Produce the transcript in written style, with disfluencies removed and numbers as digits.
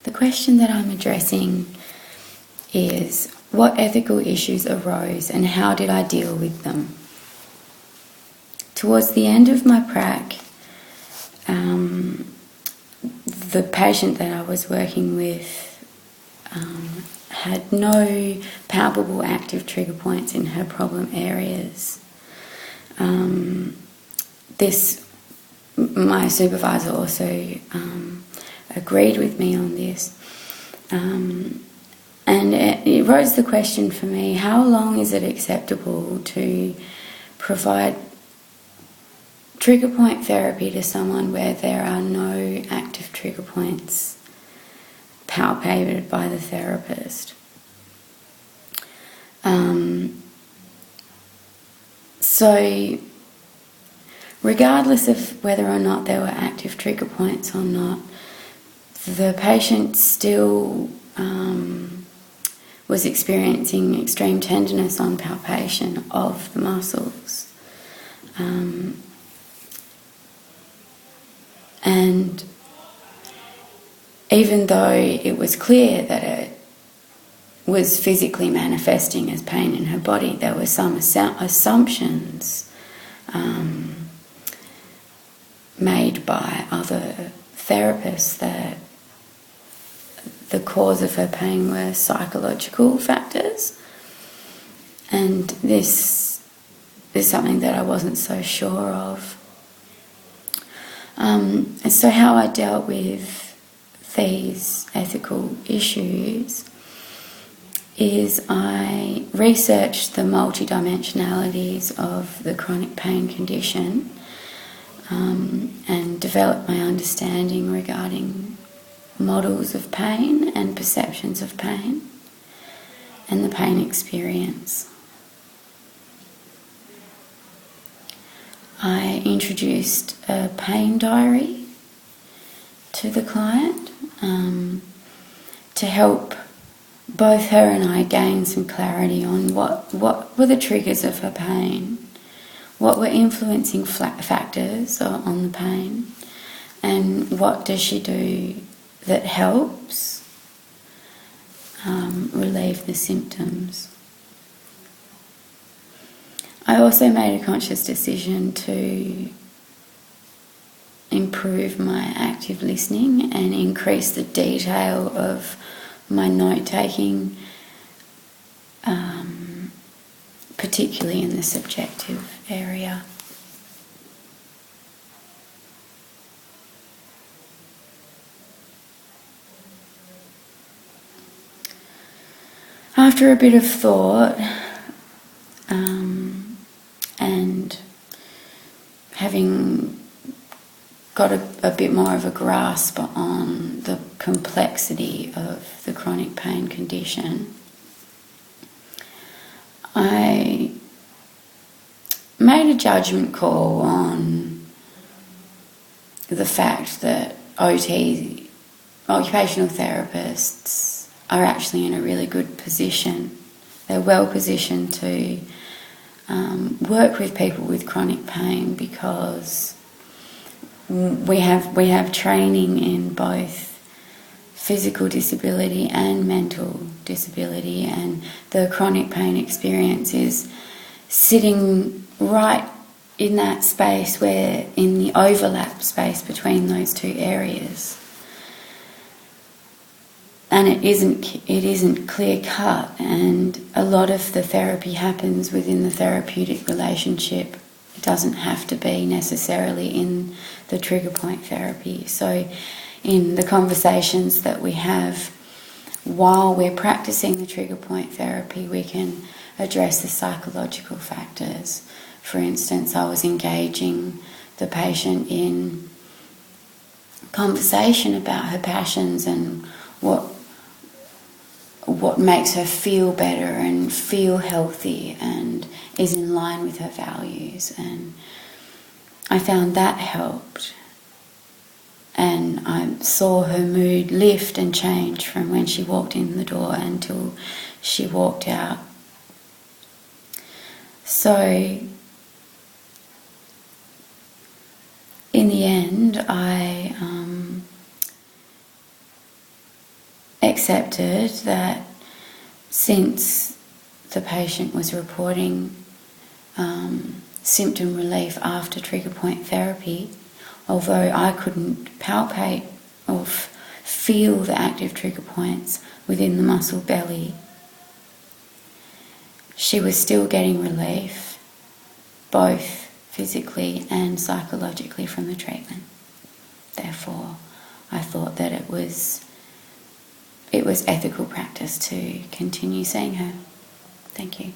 The question that I'm addressing is, what ethical issues arose and how did I deal with them? Towards the end of my prac, the patient that I was working with had no palpable active trigger points in her problem areas. My supervisor also agreed with me on this. And it rose the question for me, how long is it acceptable to provide trigger point therapy to someone where there are no active trigger points palpated by the therapist? So regardless of whether or not there were active trigger points or not, the patient still was experiencing extreme tenderness on palpation of the muscles. And even though it was clear that it was physically manifesting as pain in her body, there were some assumptions made by other therapists that the cause of her pain were psychological factors, and this is something that I wasn't so sure of. And so how I dealt with these ethical issues is I researched the multidimensionalities of the chronic pain condition and developed my understanding regarding models of pain and perceptions of pain and the pain experience. I introduced a pain diary to the client to help both her and I gain some clarity on what were the triggers of her pain, what were influencing factors on the pain, and what does she do that helps relieve the symptoms. I also made a conscious decision to improve my active listening and increase the detail of my note-taking, particularly in the subjective area. After a bit of thought, and having got a bit more of a grasp on the complexity of the chronic pain condition, I made a judgment call on the fact that OT, occupational therapists, are actually in a really good position. They're well positioned to work with people with chronic pain because we have training in both physical disability and mental disability, and the chronic pain experience is sitting right in that space, where in the overlap space between those two areas. And it isn't clear cut, and a lot of the therapy happens within the therapeutic relationship. It doesn't have to be necessarily in the trigger point therapy. So in the conversations that we have while we're practicing the trigger point therapy, we can address the psychological factors. For instance, I was engaging the patient in conversation about her passions and what makes her feel better and feel healthy and is in line with her values. And I found that helped. And I saw her mood lift and change from when she walked in the door until she walked out. So in the end, I accepted that since the patient was reporting symptom relief after trigger point therapy, although I couldn't palpate or feel the active trigger points within the muscle belly, she was still getting relief, both physically and psychologically, from the treatment. Therefore, I thought that it was ethical practice to continue seeing her. Thank you.